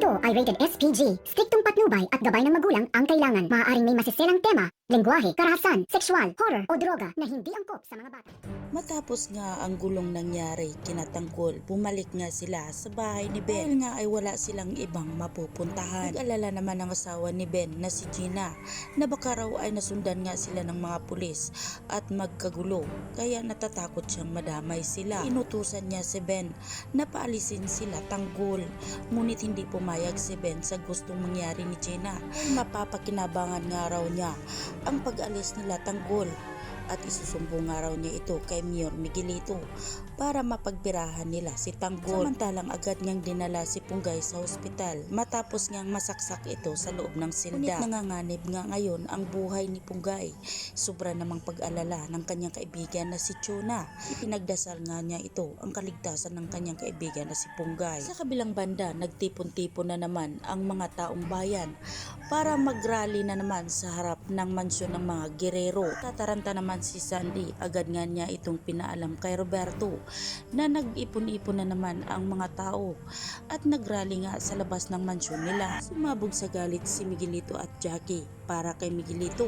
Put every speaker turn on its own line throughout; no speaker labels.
Ito ay rated SPG. Striktong patnubay at gabay ng magulang ang kailangan. Maaaring may masiselang tema, lengguwahe, karahasan, sexual, horror o droga na hindi angkop sa mga bata.
Matapos nga ang gulong nangyari kina Tanggol, bumalik nga sila sa bahay ni Ben. Dahil nga ay wala silang ibang mapupuntahan. Nag-alala naman ang asawa ni Ben na si Gina na baka raw ay nasundan nga sila ng mga pulis at magkagulo. Kaya natatakot siyang madamay sila. Inutusan niya si Ben na paalisin sila Tanggol. Ngunit hindi pumayag si Ben sa gustong mangyari ni Gina. Mapapakinabangan nga raw niya ang pag-alis nila Tanggol at isusumbong nga raw niya ito kay Mayor Miguelito para mapagbirahan nila si Tanggol. Samantalang agad niyang dinala si Punggay sa ospital matapos niyang masaksak ito sa loob ng silda. Ngunit nanganganib nga ngayon ang buhay ni Punggay. Sobra namang pag-alala ng kanyang kaibigan na si Chona. Ipinagdasal nga niya ito ang kaligtasan ng kanyang kaibigan na si Punggay. Sa kabilang banda, nagtipon-tipon na naman ang mga taong bayan para mag-rally na naman sa harap ng mansyon ng mga gerero. Tataranta naman si Sandy, agad nga niya itong pinaalam kay Roberto na nag-ipon-ipon na naman ang mga tao at nag-rally nga sa labas ng mansyon nila. Sumabog sa galit si Miguelito at Jackie para kay Miguelito.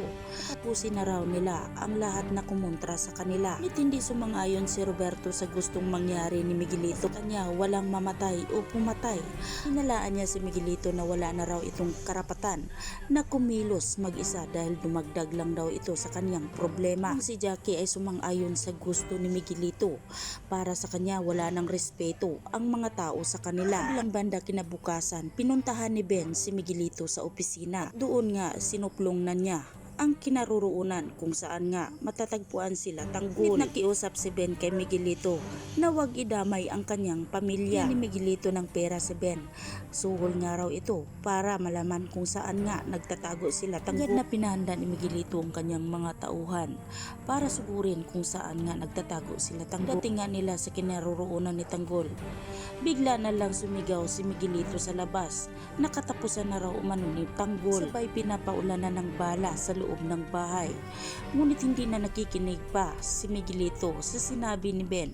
Tapusin na raw nila ang lahat na kumontra sa kanila. Ngunit hindi sumang-ayon si Roberto sa gustong mangyari ni Miguelito. Kanya walang mamatay o pumatay. Hinalaan niya si Miguelito na wala na raw itong karapatan na kumilos mag-isa dahil dumagdag lang daw ito sa kanyang problema. Ang si Jackie ay sumang-ayon sa gusto ni Miguelito. Para sa kanya wala ng respeto ang mga tao sa kanila. Ilang banda kinabukasan, pinuntahan ni Ben si Miguelito sa opisina. Doon nga sinuplong na niya ang kinaroroonan kung saan nga matatagpuan sila Tanggol. Nakiusap si Ben kay Miguelito na wag idamay ang kanyang pamilya. Ni Miguelito ng pera si Ben. Suhol nga raw ito para malaman kung saan nga nagtatago sila Tanggol. Agad na pinahanda ni Miguelito ang kanyang mga tauhan para sugurin kung saan nga nagtatago sila Tanggol. Dating nga nila sa kinaroroonan ni Tanggol, bigla na lang sumigaw si Miguelito sa labas. Nakatapusan na raw umano ni Tanggol. Sabay pinapaulanan ng bala sa loob ng bahay. Ngunit hindi na nakikinig pa si Miguelito sa sinabi ni Ben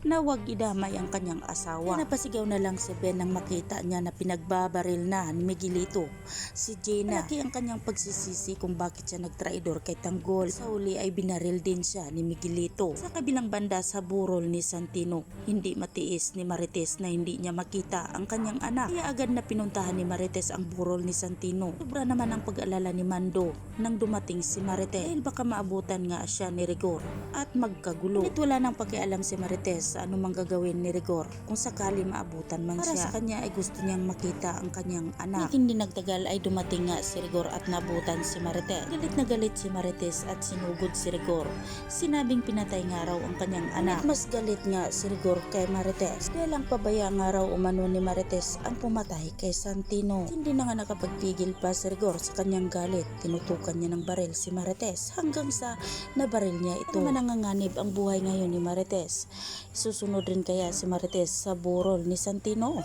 na wag idamay ang kanyang asawa. Kaya napasigaw na lang si Ben nang makita niya na pinagbabaril na ni Miguelito si Gina. Malaki ang kanyang pagsisisi kung bakit siya nagtraidor kay Tanggol. Sa uli ay binaril din siya ni Miguelito. Sa kabilang banda sa burol ni Santino, hindi matiis ni Marites na hindi niya makita ang kanyang anak. Kaya agad na pinuntahan ni Marites ang burol ni Santino. Sobra naman ang pag-alala ni Mando nang dumating si Marites dahil baka maabutan nga siya ni Rigor at magkagulo. Ngunit wala nang pakialam si Marites sa anumang gagawin ni Rigor kung sakali maabutan man siya. Para sa kanya ay gusto niyang makita ang kanyang anak. Hindi nagtagal ay dumating nga si Rigor at nabutan si Marites. Galit na galit si Marites at sinugod si Rigor. Sinabing pinatay nga raw ang kanyang anak. At mas galit nga si Rigor kay Marites dahil ang pabaya nga raw umano ni Marites ang pumatay kay Santino. Hindi na nga nakapagpigil pa si Rigor sa kanyang galit. Tinutukan niya ng baril si Marites hanggang sa nabaril niya ito. Mananganganib ang buhay ngayon ni Marites. Susunod rin kaya si Marites sa burol ni Santino?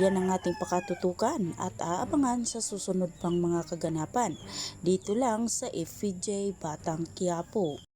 Yan ang ating pakatutukan at aabangan sa susunod pang mga kaganapan. Dito lang sa FVJ Batang Quiapo.